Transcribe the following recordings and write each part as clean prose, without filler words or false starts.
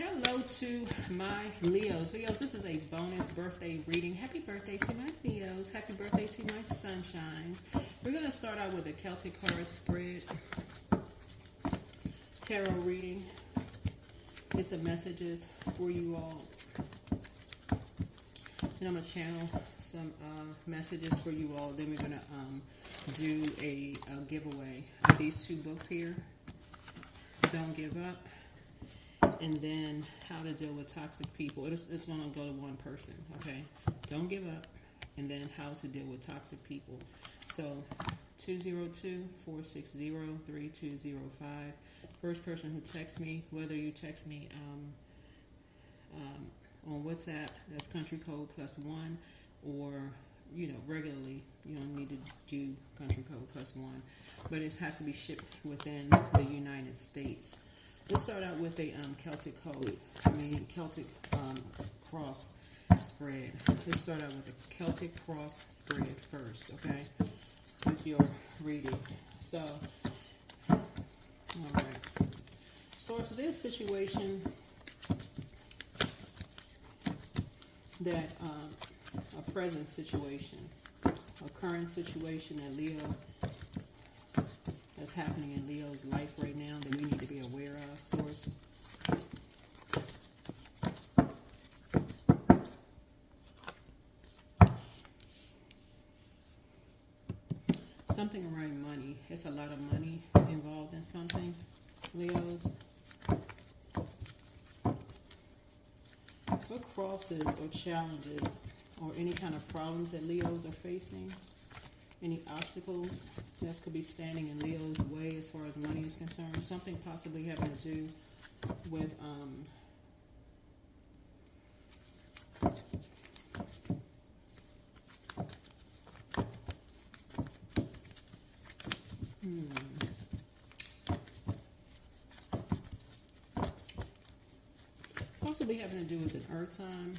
Hello to my Leos. Leos, this is a bonus birthday reading. Happy birthday to my Leos. Happy birthday to my sunshines. We're going to start out with a Celtic card spread tarot reading. Get some messages for you all. And I'm going to channel some messages for you all. Then we're going to do a giveaway of these two books here. Don't Give Up. And then How to Deal with Toxic People. It's going to go to one person, okay? Don't give up. And then How to Deal with Toxic People. So 202-460-3205. First person who texts me, whether you text me on WhatsApp, that's country code +1, or regularly, you don't need to do country code +1, but it has to be shipped within the United States. Let's start out with a Celtic cross spread. Let's start out with a Celtic cross spread first, okay? With your reading. So, all right. So if there's a situation that, a present situation, a current situation that that's happening in Leo's life right now that we need to be aware of, source. Something around money. It's a lot of money involved in something, Leos. What crosses or challenges or any kind of problems that Leos are facing? Any obstacles that could be standing in Leo's way as far as money is concerned? Something possibly having to do with possibly having to do with an earth sign.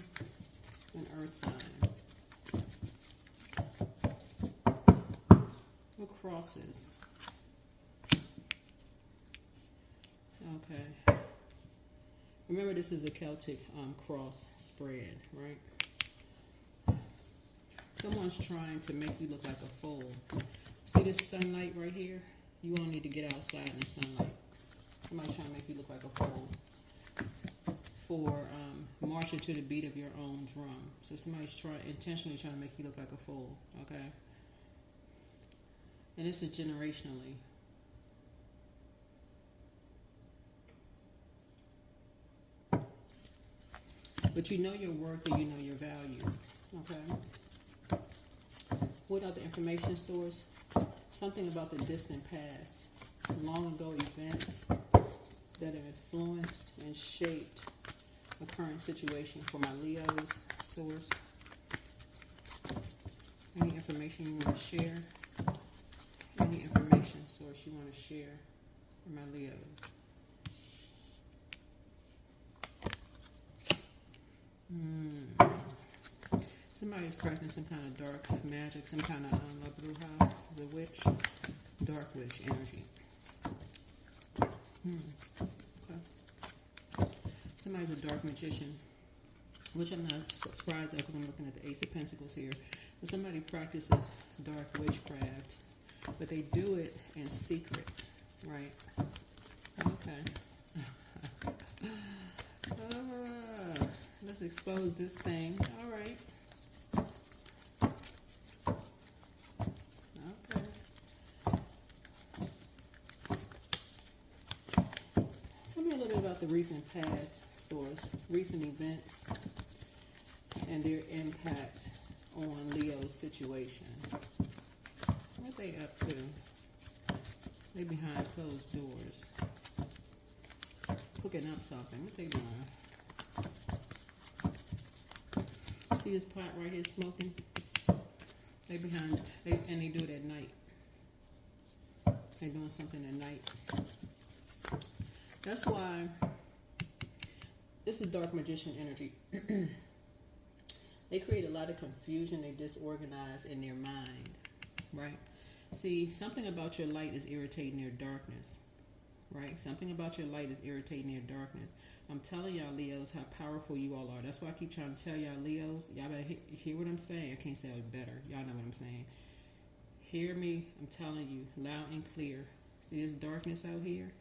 An earth sign. What crosses? Okay. Remember, this is a Celtic cross spread, right? Someone's trying to make you look like a fool. See this sunlight right here? You won't need to get outside in the sunlight. Somebody's trying to make you look like a fool for marching to the beat of your own drum. So somebody's intentionally trying to make you look like a fool, okay? And this is generationally. But you know your worth and you know your value, okay? What other information source? Something about the distant past. Long ago events that have influenced and shaped a current situation for my Leos, source. Any information you want to share? Any information source you want to share for my Leos? Somebody's practicing some kind of dark magic, some kind of bruja. This is a witch, dark witch energy. Okay. Somebody's a dark magician, which I'm not surprised at because I'm looking at the Ace of Pentacles here. But somebody practices dark witchcraft, but they do it in secret, right? Okay. Let's expose this thing. All right. Okay. Tell me a little bit about the recent past, source, recent events, and their impact on Leo's situation. What they up to? They behind closed doors. Cooking up something. What they doing? See this pot right here smoking? They behind, and they do it at night. They're doing something at night. That's why this is dark magician energy. They create a lot of confusion. They disorganize in their mind, right? See, something about your light is irritating their darkness. right? Something about your light is irritating your darkness. I'm telling y'all, Leos, how powerful you all are. That's why I keep trying to tell y'all, Leos, y'all better hear what I'm saying. I can't say it better. Y'all know what I'm saying. Hear me. I'm telling you, loud and clear. See this darkness out here?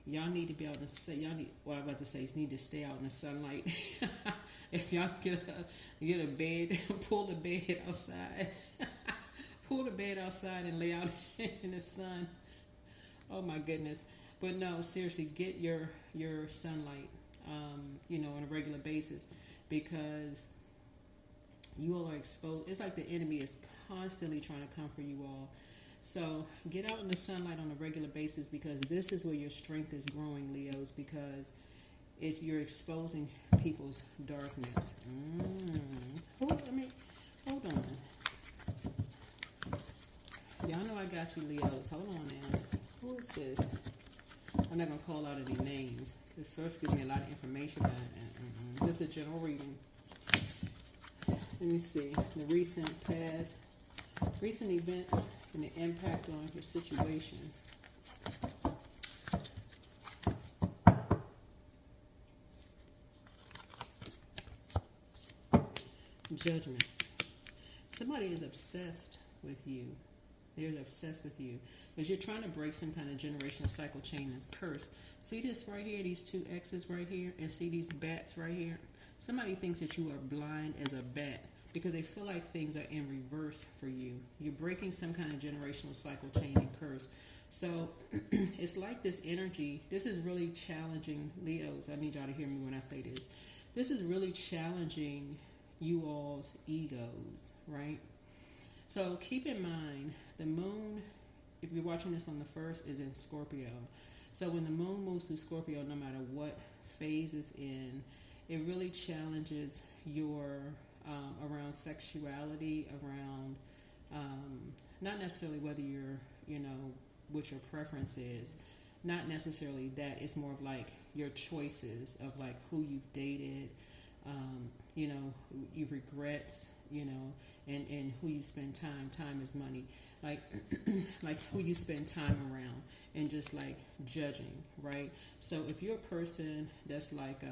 Y'all need to be able to say, y'all need, what I'm about to say is need to stay out in the sunlight. If y'all get a bed, pull the bed outside. Pull the bed outside and lay out in the sun. Oh my goodness. But no, seriously, get your sunlight, on a regular basis, because you all are exposed. It's like the enemy is constantly trying to come for you all. So get out in the sunlight on a regular basis, because this is where your strength is growing, Leos, because you're exposing people's darkness. Hold on. Y'all know I got you, Leos. Hold on now. Who is this? I'm not going to call out any names, because Source gives me a lot of information. This is a general reading. Let me see. The recent events and the impact on your situation. Judgment. Somebody is obsessed with you. They're obsessed with you because you're trying to break some kind of generational cycle chain and curse. See this right here, these two X's right here, and see these bats right here? Somebody thinks that you are blind as a bat because they feel like things are in reverse for you. You're breaking some kind of generational cycle chain and curse. So it's like this energy. This is really challenging, Leos. I need y'all to hear me when I say this. This is really challenging you all's egos, right? So keep in mind, the moon, if you're watching this on the 1st, is in Scorpio. So when the moon moves to Scorpio, no matter what phase it's in, it really challenges your around sexuality, around not necessarily whether you're, what your preference is. Not necessarily that. It's more of like your choices of like who you've dated, your regrets, and who you spend time. Time is money. Like, like who you spend time around, and just like judging, right? So if you're a person that's like,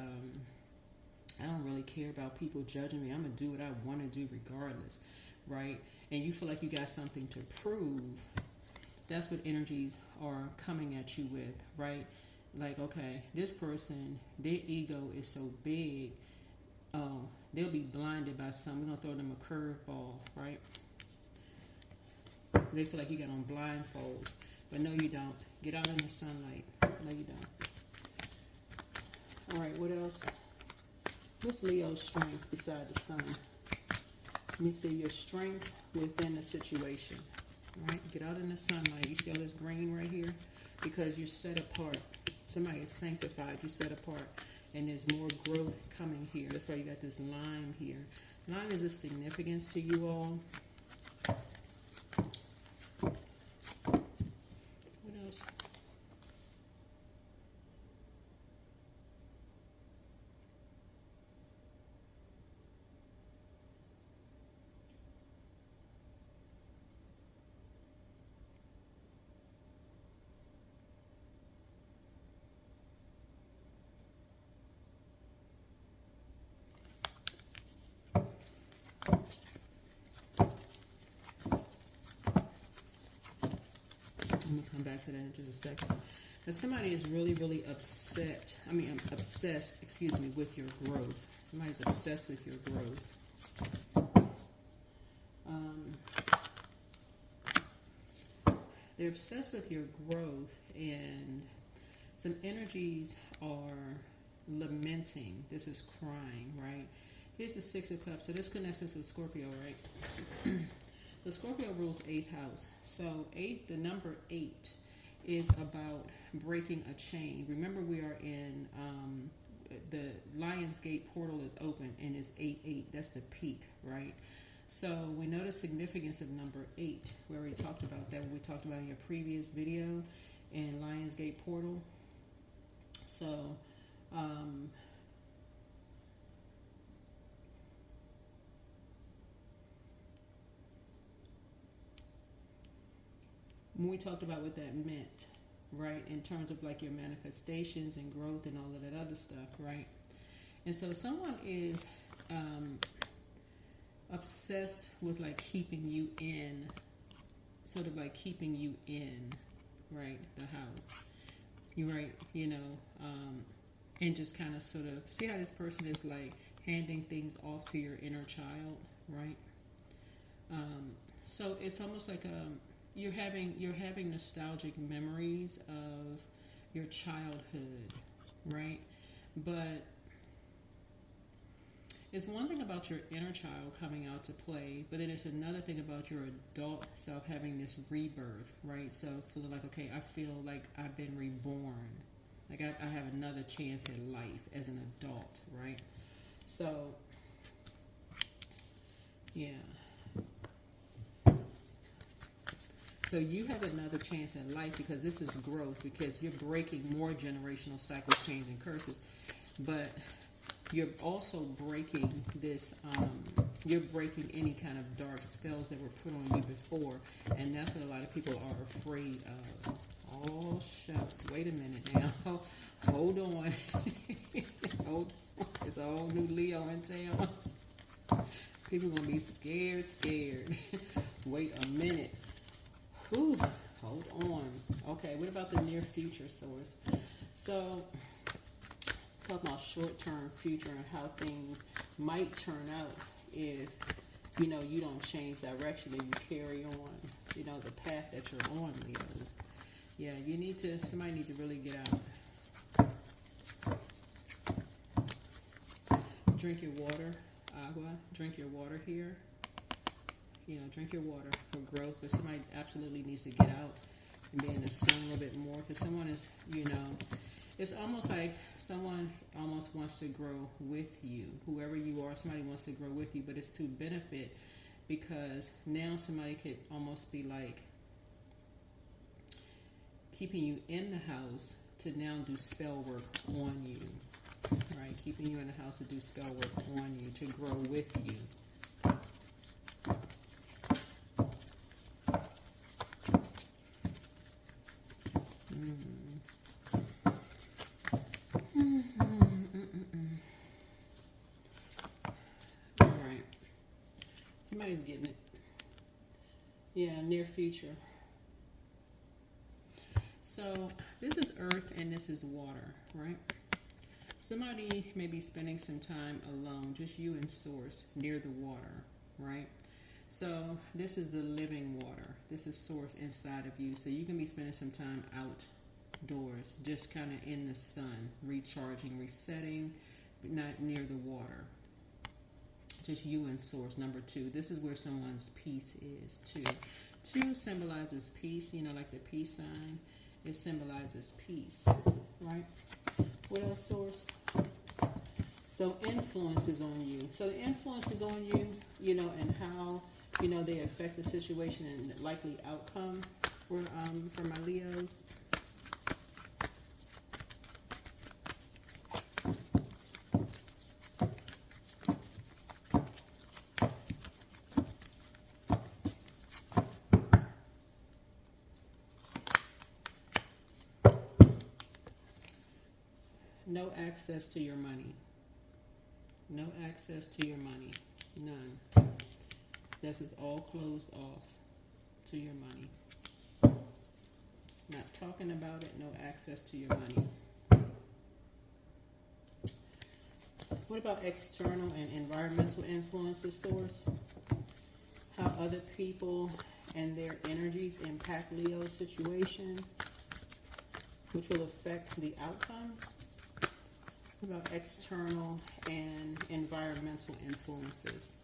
I don't really care about people judging me. I'm going to do what I want to do regardless, right? And you feel like you got something to prove. That's what energies are coming at you with, right? Like, okay, this person, their ego is so big, they'll be blinded by something. We're going to throw them a curveball, right? They feel like you got on blindfolds, but no, you don't. Get out in the sunlight. No, you don't. All right, what else? What's Leo's strengths beside the sun? Let me see your strengths within the situation. All right, get out in the sunlight. You see all this green right here? Because you're set apart. Somebody is sanctified. You're set apart. And there's more growth coming here. That's why you got this lime here. Lime is of significance to you all. What else? I'm going to come back to that in just a second. Now, somebody is really, really obsessed with your growth. Somebody's obsessed with your growth. They're obsessed with your growth, and some energies are lamenting. This is crying, right? Here's the 6 of Cups. So this connects us with Scorpio, right? The Scorpio rules 8th house. So the number 8 is about breaking a chain. Remember, we are in the Lionsgate portal is open, and it's 8-8. That's the peak, right? So we know the significance of number 8. We already talked about that when we talked about in your previous video in Lionsgate portal. So when we talked about what that meant, right? In terms of like your manifestations and growth and all of that other stuff, right? And so someone is obsessed with like keeping you in, sort of like keeping you in, right, the house. You right, you know, and just kind of sort of see how this person is like handing things off to your inner child, right? So it's almost like you're having nostalgic memories of your childhood, right? But it's one thing about your inner child coming out to play, but then it's another thing about your adult self having this rebirth, right? So feeling like, okay, I feel like I've been reborn. Like I have another chance at life as an adult, right? So, yeah. So you have another chance at life because this is growth, because you're breaking more generational cycles, chains, and curses. But you're also breaking this, you're breaking any kind of dark spells that were put on you before. And that's what a lot of people are afraid of. Oh, shucks. Wait a minute now. Hold on. Hold on. It's a whole new Leo in town. People are going to be scared. Wait a minute. Ooh, hold on. Okay, what about the near future source? So, talk about short-term future and how things might turn out if, you know, you don't change direction and you carry on, you know, the path that you're on, Leos. Yeah, somebody needs to really get out. Drink your water, agua. Drink your water here. You know, drink your water for growth, but somebody absolutely needs to get out and be in the sun a little bit more, because someone is, you know, it's almost like someone almost wants to grow with you. Whoever you are, somebody wants to grow with you, but it's to benefit, because now somebody could almost be like keeping you in the house to now do spell work on you, right? Keeping you in the house to do spell work on you, to grow with you. All right. Somebody's getting it. Yeah, near future. So this is earth and this is water, right? Somebody may be spending some time alone, just you and source, near the water, right? So this is the living water. This is source inside of you. So you can be spending some time outdoors, just kind of in the sun, recharging, resetting, but not near the water. Just you and source. Number 2, this is where someone's peace is too. 2 symbolizes peace, you know, like the peace sign. It symbolizes peace, right? What else, source? So influences on you. So the influences on you, you know, and how, you know, they affect the situation and the likely outcome for my Leos. No access to your money. No access to your money. None. This is all closed off to your money. Not talking about it. No access to your money. What about external and environmental influences, source? How other people and their energies impact Leo's situation, which will affect the outcome. What about external and environmental influences?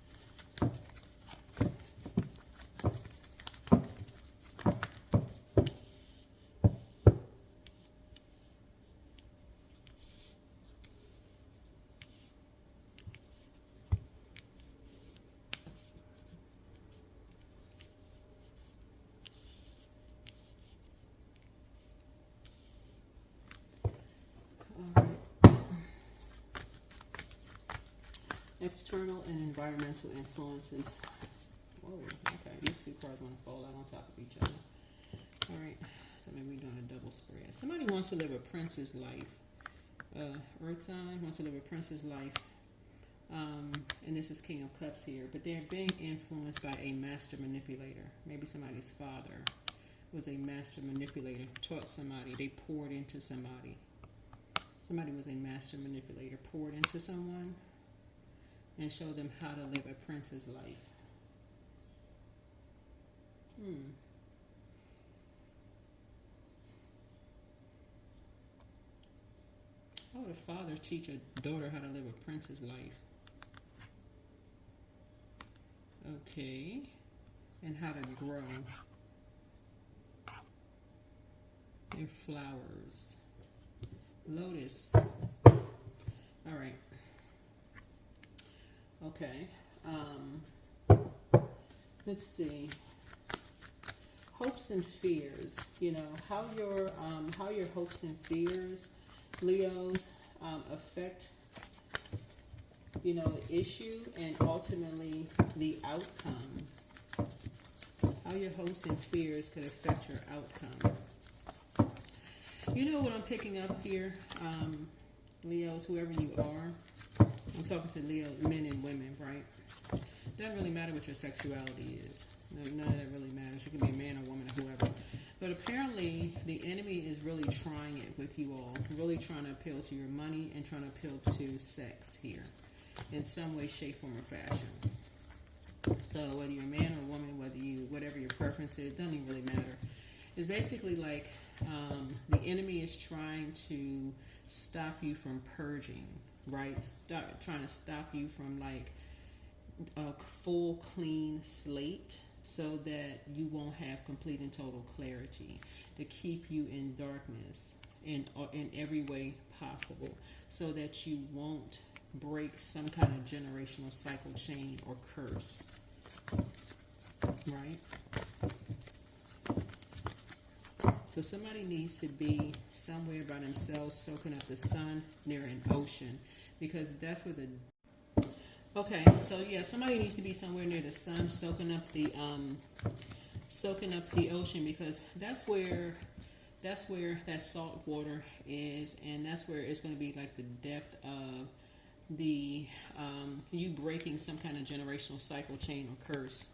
External and environmental influences. Whoa, okay, these 2 cards want to fall out on top of each other. All right, So maybe we're doing a double spread. Somebody wants to live a prince's life. Earth sign wants to live a prince's life. And this is King of Cups here. But they're being influenced by a master manipulator. Maybe somebody's father was a master manipulator, taught somebody, they poured into somebody. Somebody was a master manipulator, poured into someone and showed them how to live a prince's life. How would a father teach a daughter how to live a prince's life? Okay. And how to grow their flowers. Lotus. All right. Okay. Let's see. Hopes and fears. You know how your hopes and fears, Leos, affect the issue and ultimately the outcome. How your hopes and fears could affect your outcome. You know what I'm picking up here, Leos, whoever you are. I'm talking to Leo, men and women, right? Doesn't really matter what your sexuality is. None of that really matters. You can be a man or woman or whoever. But apparently, the enemy is really trying it with you all. Really trying to appeal to your money and trying to appeal to sex here. In some way, shape, form, or fashion. So whether you're a man or a woman, whatever your preference is, doesn't even really matter. It's basically like the enemy is trying to stop you from purging, right? Trying to stop you from like a full clean slate so that you won't have complete and total clarity, to keep you in darkness in every way possible so that you won't break some kind of generational cycle chain or curse, right? So somebody needs to be somewhere by themselves soaking up the sun near an ocean, because that's where the somebody needs to be somewhere near the sun soaking up the ocean, because that's where that salt water is, and that's where it's going to be like the depth of the you breaking some kind of generational cycle chain or curse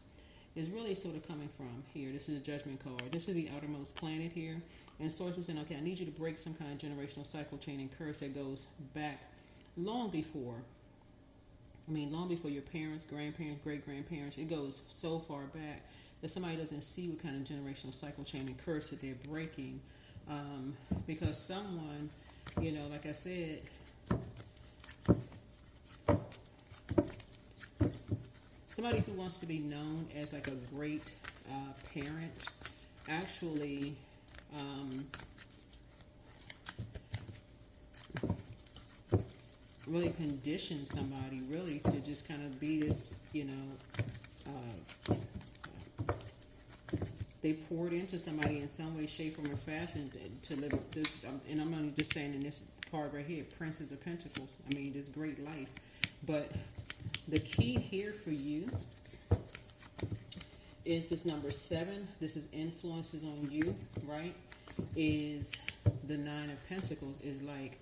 is really sort of coming from here. This is a judgment card. This is the outermost planet here. And source is saying, okay, I need you to break some kind of generational cycle chain and curse that goes back long before your parents, grandparents, great-grandparents. It goes so far back that somebody doesn't see what kind of generational cycle chain and curse that they're breaking. Because someone, like I said, somebody who wants to be known as like a great parent actually really condition somebody really to just kind of be this, they poured into somebody in some way, shape, form, or fashion to live this, and I'm only just saying in this card right here, Princess of Pentacles. I mean, this great life. But the key here for you is this number 7. This is influences on you, right? Is the 9 of Pentacles. Is like,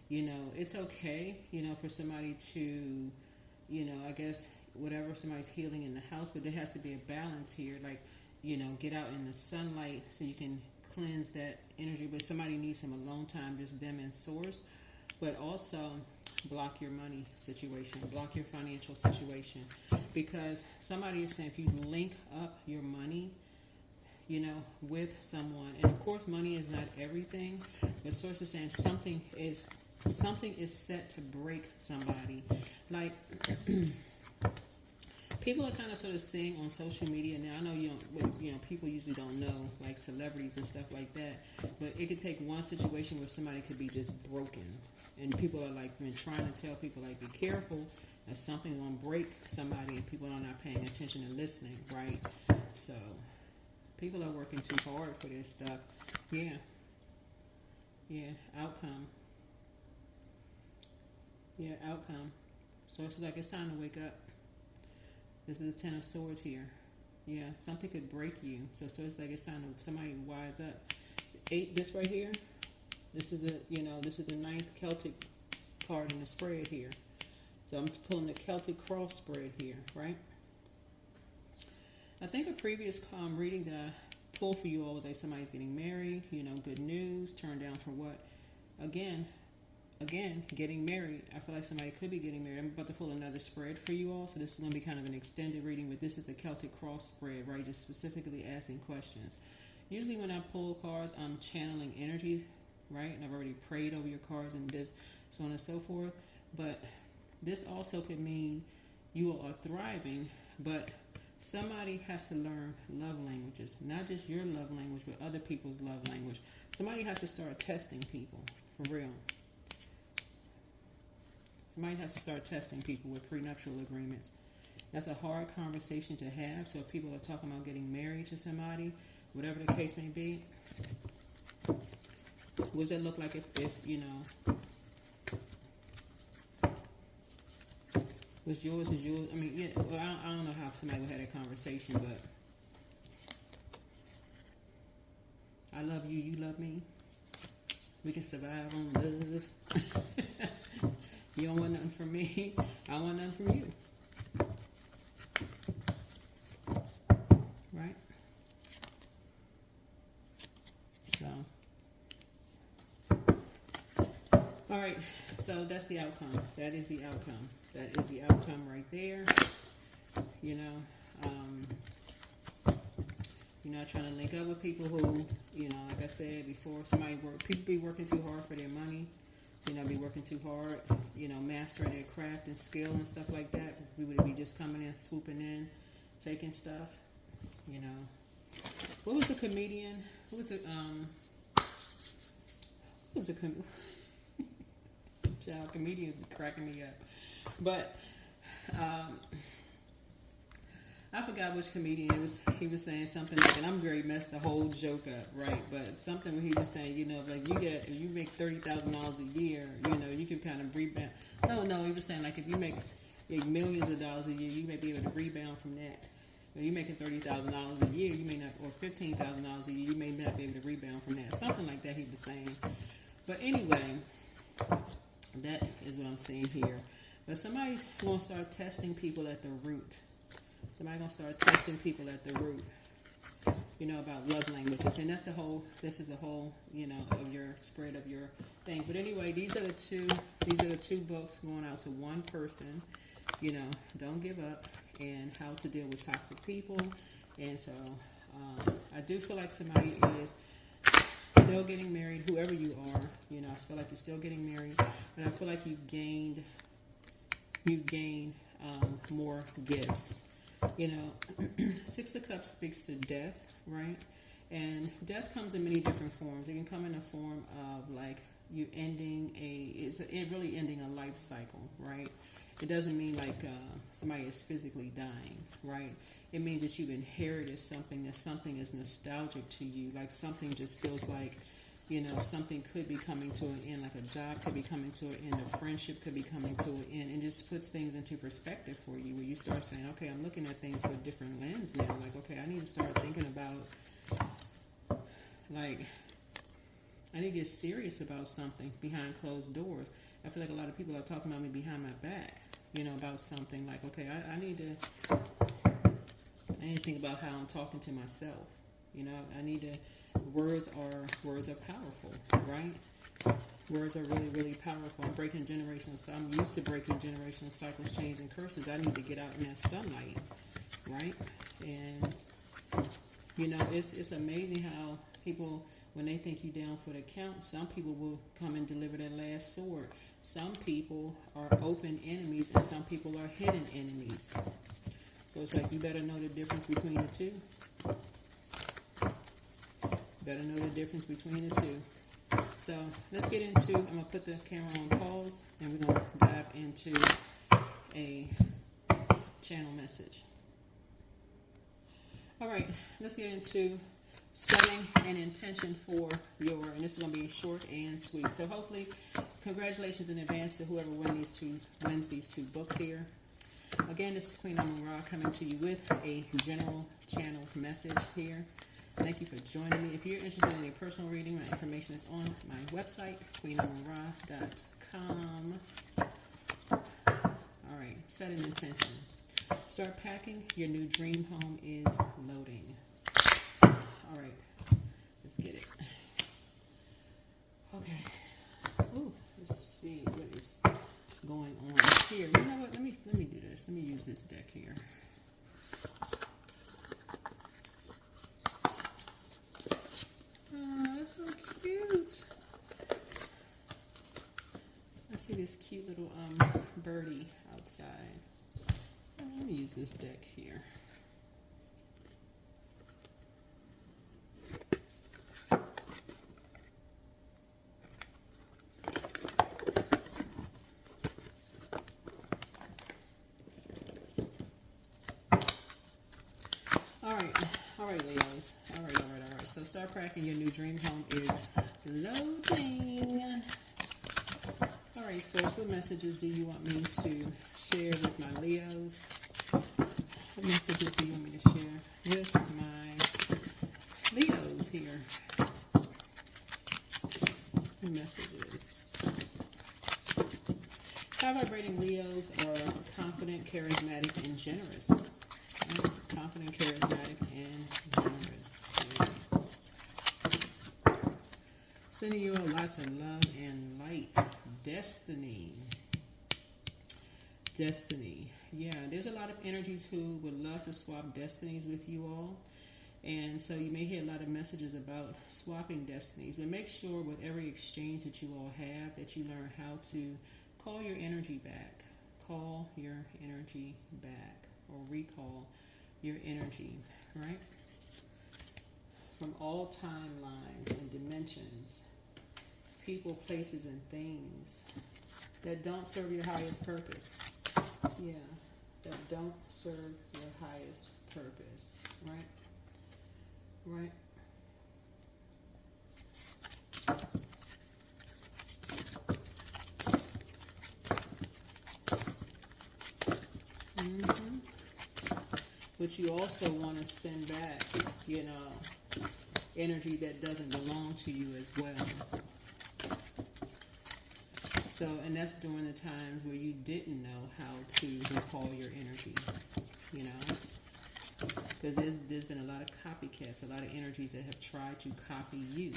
it's okay, for somebody to, I guess, whatever, somebody's healing in the house, but there has to be a balance here. Like, get out in the sunlight so you can cleanse that energy. But somebody needs some alone time, just them and source. But also block your money situation, block your financial situation. Because somebody is saying if you link up your money, with someone, and of course money is not everything, but source is saying something is set to break somebody. Like people are kind of sort of seeing on social media now. I know people usually don't know, like celebrities and stuff like that. But it could take one situation where somebody could be just broken, and people are like been trying to tell people like, be careful, that something gonna break somebody, and people are not paying attention and listening, right? So people are working too hard for this stuff. Yeah. Outcome. Yeah, outcome. So it's like it's time to wake up. This is the 10 of Swords here. Yeah, something could break you. So it's like it's time to somebody wise up. 8, this right here, this is a ninth Celtic card in the spread here. So I'm pulling the Celtic cross spread here, right? I think a previous reading that I pulled for you all was like somebody's getting married, good news, turned down for what? Again, getting married. I feel like somebody could be getting married. I'm about to pull another spread for you all, so this is going to be kind of an extended reading, but this is a Celtic cross spread, right? Just specifically asking questions. Usually when I pull cards, I'm channeling energies, right? And I've already prayed over your cards and this, so on and so forth. But this also could mean you all are thriving, but somebody has to learn love languages, not just your love language, but other people's love language. Somebody has to start testing people, for real. Somebody has to start testing people with prenuptial agreements. That's a hard conversation to have. So if people are talking about getting married to somebody, whatever the case may be, what does that look like if what's yours is yours? I mean, yeah, well, I don't know how somebody would have that conversation, but I love you, you love me. We can survive on love. You don't want nothing from me. I want nothing from you. Right? So. Alright, so that's the outcome. That is the outcome. That is the outcome right there. You're not trying to link up with people who, like I said before, people be working too hard for their money. Be working too hard, mastering their craft and skill and stuff like that. We would be just coming in, swooping in, taking stuff, What was the comedian? Who was it? Child comedian cracking me up. But, I forgot which comedian it was. He was saying something like, and I'm very messed the whole joke up, right? But something where he was saying, like if you make $30,000 a year, you can kind of rebound. No, he was saying like if you make millions of dollars a year, you may be able to rebound from that. When you're making $30,000 a year, you may not, or $15,000 a year, you may not be able to rebound from that. Something like that he was saying. But anyway, that is what I'm seeing here. But somebody's going to start testing people at the root. Somebody's going to start testing people at the root, about love languages. And this is the whole, of your spread of your thing. But anyway, these are the two books going out to one person, don't give up, and how to deal with toxic people. And so I do feel like somebody is still getting married, whoever you are, I feel like you're still getting married, but I feel like you gained more gifts. Six of Cups speaks to death, right? And death comes in many different forms. It can come in a form of like you really ending a life cycle, right? It doesn't mean like somebody is physically dying, right? It means that you've inherited something, that something is nostalgic to you, like something just feels like, something could be coming to an end, like a job could be coming to an end, a friendship could be coming to an end, and just puts things into perspective for you, where you start saying, okay, I'm looking at things through a different lens now. Like, okay, I need to start thinking about, like, I need to get serious about something behind closed doors. I feel like a lot of people are talking about me behind my back, about something. Like, okay, I need to think about how I'm talking to myself. I need to. Words are powerful, right? Words are really, really powerful. I'm used to breaking generational cycles, chains, and curses. I need to get out in that sunlight, right? And it's amazing how people, when they think you down for the count, some people will come and deliver their last sword. Some people are open enemies, and some people are hidden enemies. So it's like you better know the difference between the two. Better know the difference between the two. So let's get into, I'm going to put the camera on pause, and we're going to dive into a channel message. All right, let's get into setting an intention for and this is going to be short and sweet. So hopefully, congratulations in advance to whoever wins these two books here. Again, this is Queen Amun Ra coming to you with a general channel message here. Thank you for joining me. If you're interested in a personal reading, my information is on my website, queenamunra.com. All right, set an intention. Start packing. Your new dream home is loading. All right, let's get it. Okay. Ooh, let's see what is going on here. You know what? Let me do this. Let me use this deck here. Oh, that's so cute. I see this cute little birdie outside. Let me use this deck here. All right, Leos. All right. So start packing. Your new dream home is loading. All right, Source, what messages do you want me to share with my Leos? What messages do you want me to share with my Leos here? Messages. High vibrating Leos are confident, charismatic, and generous. Confident, charismatic, and generous. Sending you all lots of love and light. Destiny. Yeah, there's a lot of energies who would love to swap destinies with you all. And so you may hear a lot of messages about swapping destinies. But make sure with every exchange that you all have that you learn how to call your energy back. Call your energy back. Or recall your energy, right? From all timelines and dimensions, people, places, and things that don't serve your highest purpose. Yeah, that don't serve your highest purpose, right? Right? But you also want to send back, energy that doesn't belong to you as well. So, and that's during the times where you didn't know how to recall your energy, Because there's been a lot of copycats, a lot of energies that have tried to copy you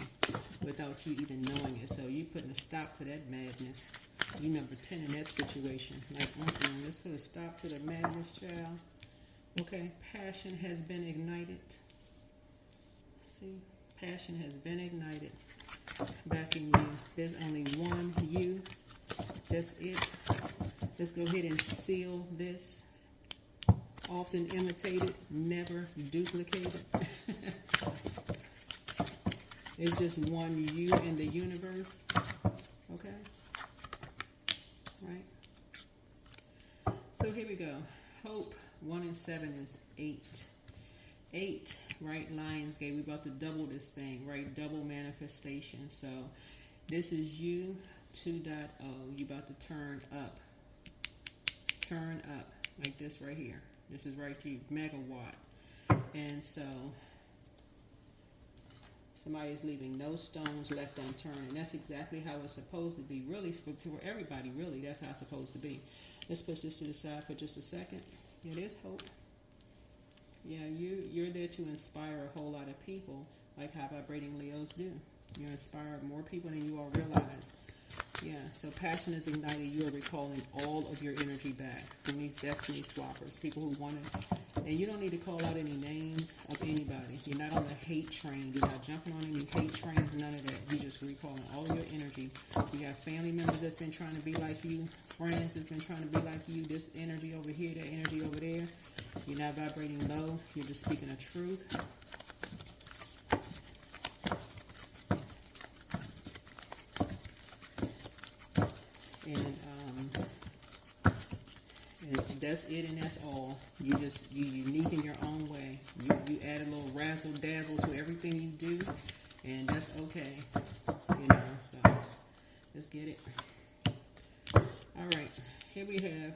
without you even knowing it. So you putting a stop to that madness. You number 10 in that situation. Like, let's put a stop to the madness, child. Okay, passion has been ignited. See, passion has been ignited. Backing you. There's only one you. That's it. Let's go ahead and seal this. Often imitated, never duplicated. It's just one you in the universe. Okay? Right? So here we go. Hope. 1 and 7 is 8. 8, right? Lionsgate. We're about to double this thing, right? Double manifestation. So this is you 2.0. You about to turn up. Turn up. Like this right here. This is right here. Megawatt. And so somebody is leaving no stones left unturned. And that's exactly how it's supposed to be. Really, for everybody, really, that's how it's supposed to be. Let's put this to the side for just a second. Yeah, there's hope. Yeah, you're there to inspire a whole lot of people, like high vibrating Leos do. You inspire more people than you all realize. Yeah, so passion is ignited. You are recalling all of your energy back from these destiny swappers, people who want to. And you don't need to call out any names of anybody. You're not on the hate train. You're not jumping on any hate trains, none of that. You're just recalling all of your energy. You have family members that's been trying to be like you, friends that's been trying to be like you, this energy over here, that energy over there. You're not vibrating low. You're just speaking the truth. And that's it, and that's all. You're unique in your own way. You add a little razzle dazzle to everything you do, and that's okay. So let's get it. All right, here we have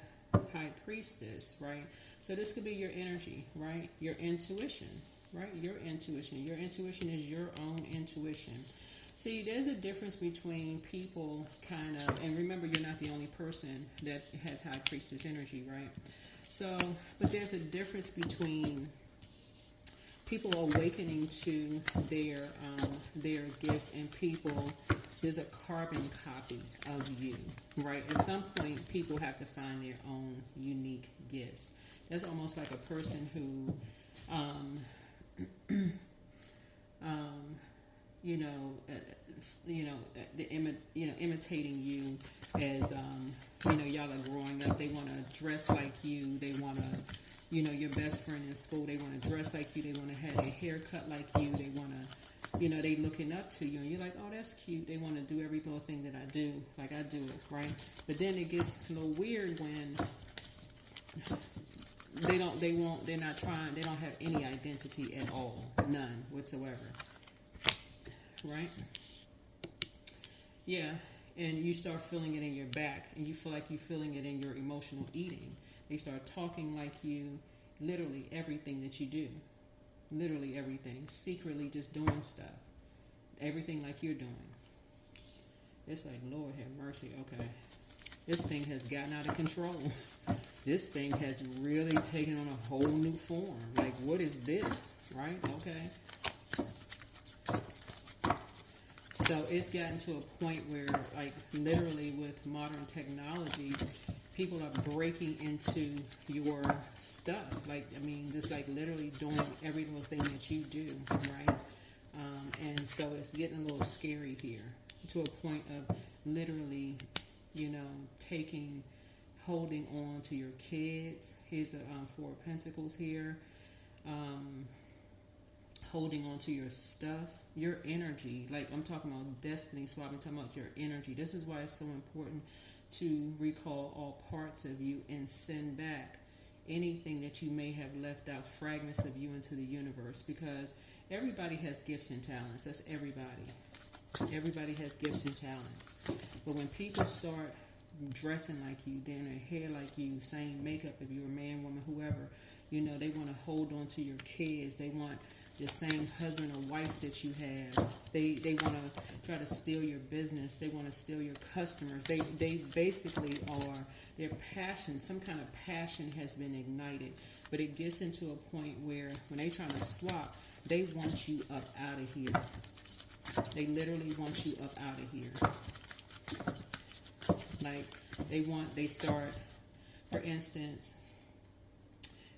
High Priestess, right? So this could be your energy, right? Your intuition, right? Your intuition. Your intuition is your own intuition. See, there's a difference between people kind of, and remember, you're not the only person that has high priestess energy, right? So, but there's a difference between people awakening to their gifts and people. There's a carbon copy of you, right? At some point, people have to find their own unique gifts. That's almost like a person who, imitating you as, y'all are growing up. They want to dress like you. They want to, your best friend in school. They want to dress like you. They want to have their hair cut like you. They want to, they looking up to you. And you're like, oh, that's cute. They want to do every little thing that I do, like I do it, right? But then it gets a little weird when they don't have any identity at all. None whatsoever. Right? Yeah. And you start feeling it in your back, and you feel like you're feeling it in your emotional eating. They start talking like you, literally everything that you do. Literally everything. Secretly just doing stuff. Everything like you're doing. It's like, Lord have mercy. Okay. This thing has gotten out of control. This thing has really taken on a whole new form. Like, what is this? Right? Okay. So it's gotten to a point where, like, literally with modern technology, people are breaking into your stuff. Like, I mean, just like literally doing every little thing that you do, right? And so it's getting a little scary here, to a point of literally, holding on to your kids. Here's the Four of Pentacles here. Holding on to your stuff, your energy. Like, I'm talking about destiny, so I've been talking about your energy. This is why it's so important to recall all parts of you and send back anything that you may have left out, fragments of you, into the universe, because everybody has gifts and talents. That's everybody. Everybody has gifts and talents. But when people start dressing like you, doing their hair like you, same makeup, if you're a man, woman, whoever, they want to hold on to your kids. They want the same husband or wife that you have. They want to try to steal your business. They want to steal your customers. They basically are, their passion, some kind of passion has been ignited. But it gets into a point where when they trying to swap, they want you up out of here. They literally want you up out of here. Like, they start, for instance,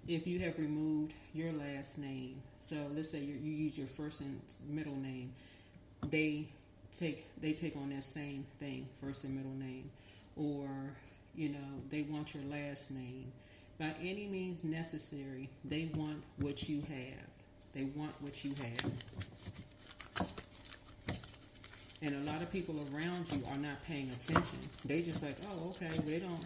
if you have removed your last name, so let's say you use your first and middle name, they take on that same thing, first and middle name, or they want your last name. By any means necessary, they want what you have. They want what you have. And a lot of people around you are not paying attention. They just like, oh, okay, well,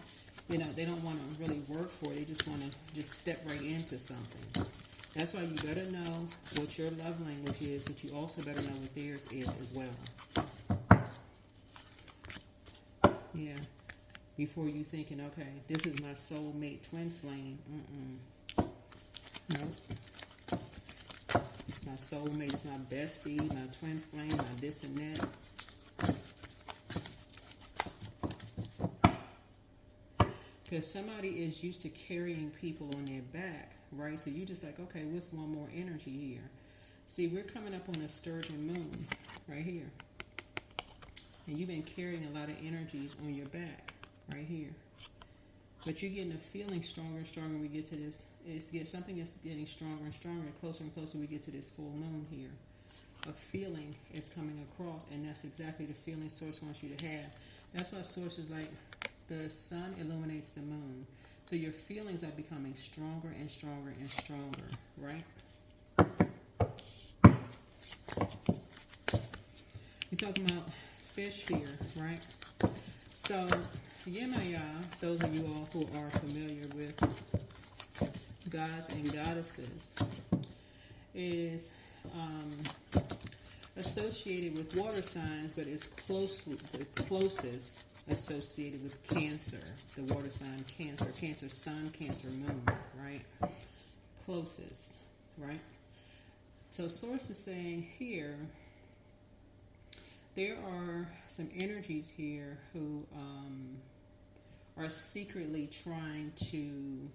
they don't want to really work for it. They just want to just step right into something. That's why you better know what your love language is, but you also better know what theirs is as well. Yeah. Before you thinking, okay, this is my soulmate twin flame. Nope. My soulmate is my bestie, my twin flame, my this and that. Because somebody is used to carrying people on their back, right? So you just like, okay, what's one more energy here? See, we're coming up on a sturgeon moon right here. And you've been carrying a lot of energies on your back right here. But you're getting a feeling stronger and stronger when we get to this. Something that's getting stronger and stronger, closer and closer we get to this full moon here. A feeling is coming across, and that's exactly the feeling Source wants you to have. That's why Source is like, the sun illuminates the moon. So your feelings are becoming stronger and stronger and stronger, right? We're talking about fish here, right? So, Yemaya, those of you all who are familiar with gods and goddesses, is associated with water signs, but is the closest associated with Cancer, the water sign Cancer, Cancer sun, Cancer moon, right? Closest, right? So Source is saying here, there are some energies here who are secretly trying to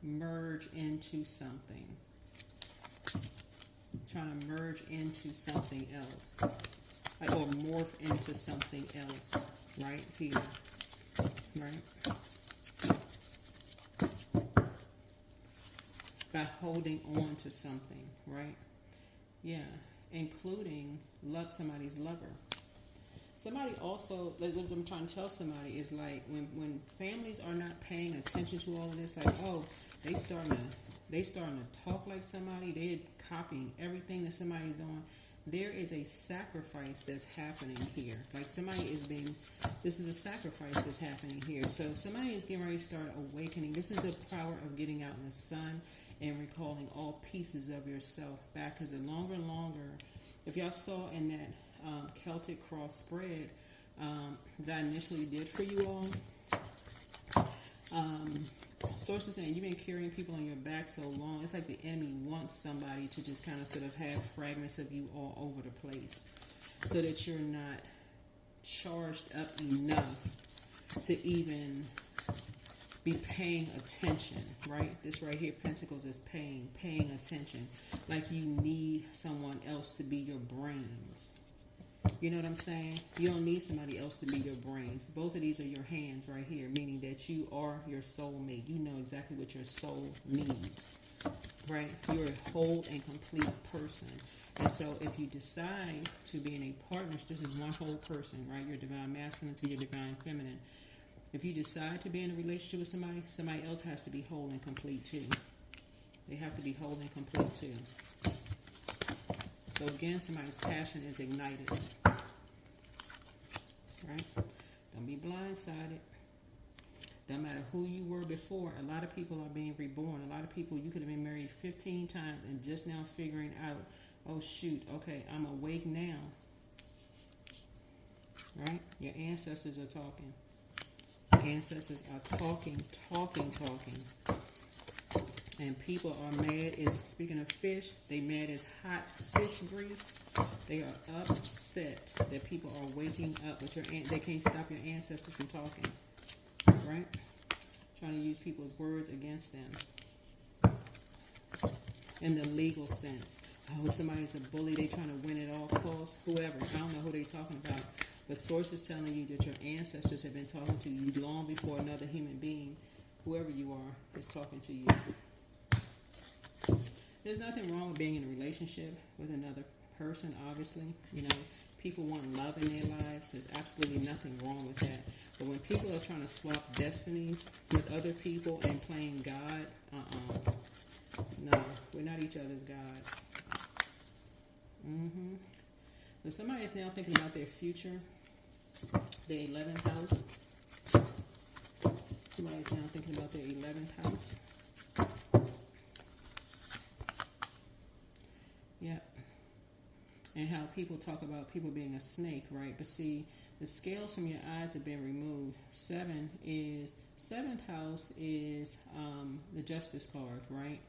merge into something. Trying to merge into something else. Or morph into something else. Right here. Right? By holding on to something. Right? Yeah. Including somebody's lover. Somebody also, like what I'm trying to tell somebody is like when families are not paying attention to all of this, like, oh, they starting to talk like somebody, they're copying everything that somebody's doing. There is a sacrifice that's happening here. Like this is a sacrifice that's happening here. So somebody is getting ready to start awakening. This is the power of getting out in the sun and recalling all pieces of yourself back. Because the longer and longer, if y'all saw in that Celtic cross spread that I initially did for you all, Source is saying you've been carrying people on your back so long. It's like the enemy wants somebody to just kind of sort of have fragments of you all over the place so that you're not charged up enough to even be paying attention, right? This right here, Pentacles, is paying attention. Like you need someone else to be your brains. You know what I'm saying? You don't need somebody else to be your brains. Both of these are your hands right here, meaning that you are your soulmate. You know exactly what your soul needs, right? You're a whole and complete person. And so if you decide to be in a partnership, this is one whole person, right? Your divine masculine to your divine feminine. If you decide to be in a relationship with somebody else has to be whole and complete too. They have to be whole and complete too. So again, somebody's passion is ignited. Right? Don't be blindsided. Don't matter who you were before. A lot of people are being reborn. A lot of people, you could have been married 15 times and just now figuring out, oh shoot, okay, I'm awake now. Right? Your ancestors are talking. Ancestors are talking. And people are mad as, speaking of fish, they mad as hot fish grease. They are upset that people are waking up, but they can't stop your ancestors from talking. Right? Trying to use people's words against them. In the legal sense. Oh, somebody's a bully, they trying to win at all costs. Whoever. I don't know who they talking about. But Source is telling you that your ancestors have been talking to you long before another human being, whoever you are, is talking to you. There's nothing wrong with being in a relationship with another person, obviously. You know, people want love in their lives. There's absolutely nothing wrong with that. But when people are trying to swap destinies with other people and playing God, no, we're not each other's gods. So somebody is now thinking about their future, their 11th house. Somebody is now thinking about their 11th house. Yep. And how people talk about people being a snake, right? But see, the scales from your eyes have been removed. 7th house is the justice card, right?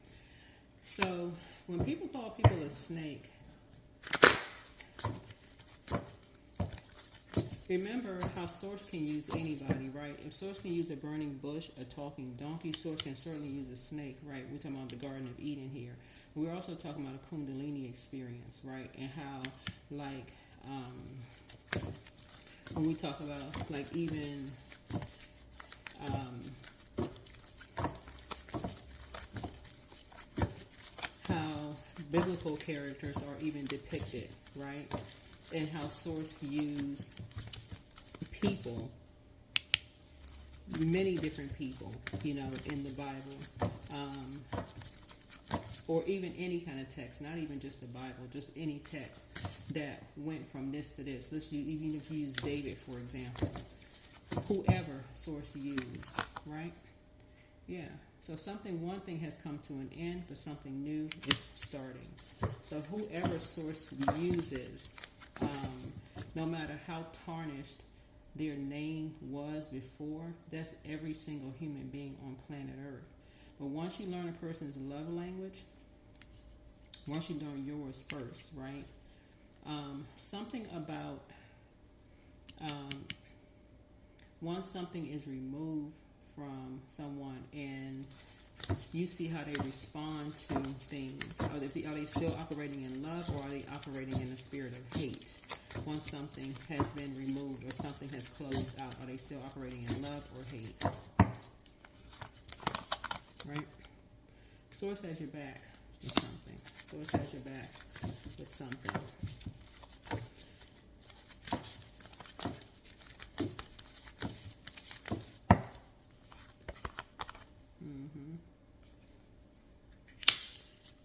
So when people call people a snake, remember how Source can use anybody, right? If Source can use a burning bush, a talking donkey, Source can certainly use a snake, right? We're talking about the Garden of Eden here. We're also talking about a Kundalini experience, right? And how, like, when we talk about, like, even how biblical characters are even depicted, right? And how Source use people, many different people, you know, in the Bible, or even any kind of text, not even just the Bible, just any text that went from this to this. Even if you use David, for example, whoever Source used, right? Yeah. So one thing has come to an end, but something new is starting. So whoever Source uses, no matter how tarnished their name was before, that's every single human being on planet Earth. But once you learn a person's love language, Once you know yours first, right? Something about once something is removed from someone and you see how they respond to things. Are they still operating in love, or are they operating in a spirit of hate? Once something has been removed or something has closed out, are they still operating in love or hate? Right? Source has your back with something. Source has your back with something.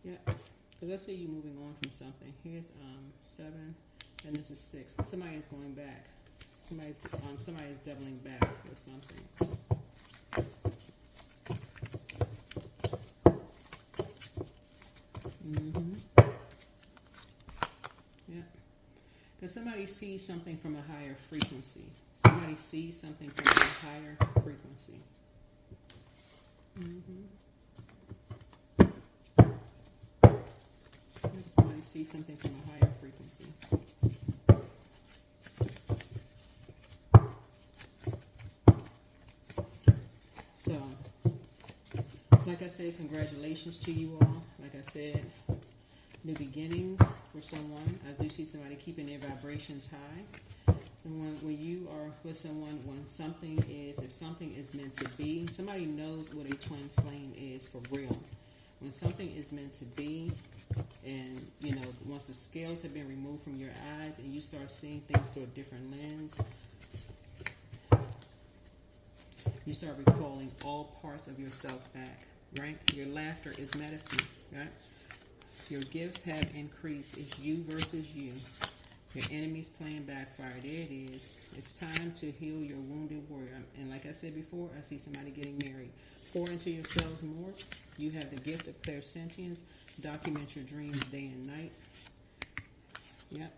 Yeah, because I see you moving on from something. Here's 7, and this is 6. Somebody is going back. Somebody is doubling back with something. Yeah, because somebody sees something from a higher frequency. Somebody sees something from a higher frequency. Somebody sees something from a higher frequency. So, like I said, congratulations to you all. Like I said, new beginnings for someone. I do see somebody keeping their vibrations high. And when you are with someone, if something is meant to be, somebody knows what a twin flame is for real. When something is meant to be, and once the scales have been removed from your eyes and you start seeing things through a different lens, you start recalling all parts of yourself back, right? Your laughter is medicine, right? Your gifts have increased. It's you versus you. Your enemy's playing backfire. There it is. It's time to heal your wounded warrior. And like I said before, I see somebody getting married. Pour into yourselves more. You have the gift of clairsentience. Document your dreams day and night. Yep.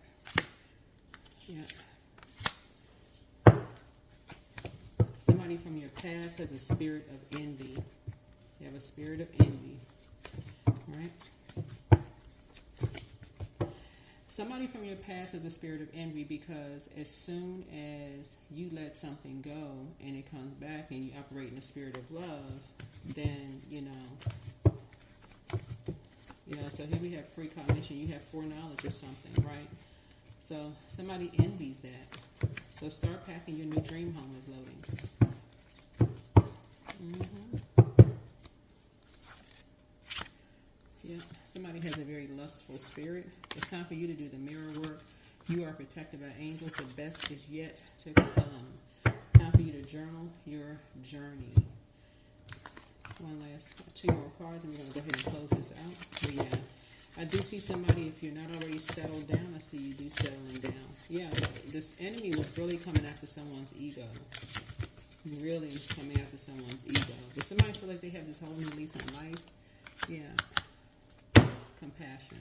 Somebody from your past has a spirit of envy. You have a spirit of envy. Right? Somebody from your past has a spirit of envy because as soon as you let something go and it comes back and you operate in a spirit of love, then, so here we have precognition. You have foreknowledge or something, right? So somebody envies that. So start packing. Your new dream home is loading. Yeah, somebody has a very lustful spirit. It's time for you to do the mirror work. You are protected by angels. The best is yet to come. Time for you to journal your journey. Two more cards, and we're going to go ahead and close this out. But yeah, I do see somebody, if you're not already settled down, I see you do settling down. Yeah, this enemy was really coming after someone's ego. Really coming after someone's ego. Does somebody feel like they have this whole new lease on life? Yeah. Compassion.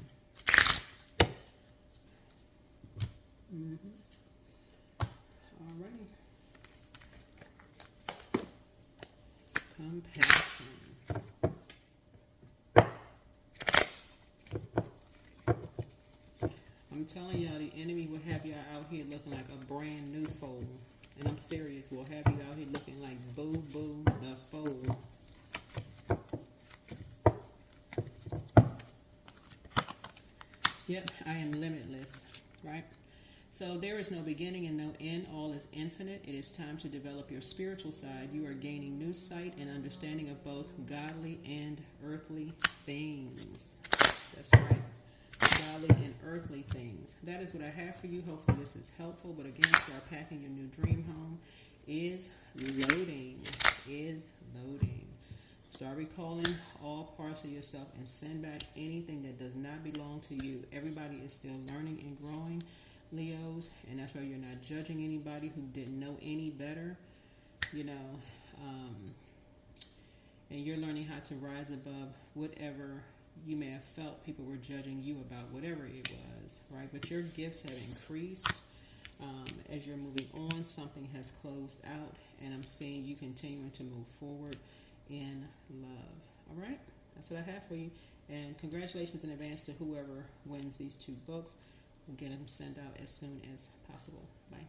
Alrighty. Compassion. I'm telling y'all, the enemy will have y'all out here looking like a brand new foal. And I'm serious, we'll have you out here looking like Boo Boo the foal. Yep, I am limitless, right? So there is no beginning and no end. All is infinite. It is time to develop your spiritual side. You are gaining new sight and understanding of both godly and earthly things. That's right. Godly and earthly things. That is what I have for you. Hopefully this is helpful. But again, start packing. Your new dream home is loading. Start recalling all parts of yourself and send back anything that does not belong to you. Everybody is still learning and growing, Leos, and that's why you're not judging anybody who didn't know any better, and you're learning how to rise above whatever you may have felt people were judging you about, whatever it was, right? But your gifts have increased. As you're moving on, something has closed out, and I'm seeing you continuing to move forward in love. All right? That's what I have for you. And congratulations in advance to whoever wins these two books. We'll get them sent out as soon as possible. Bye.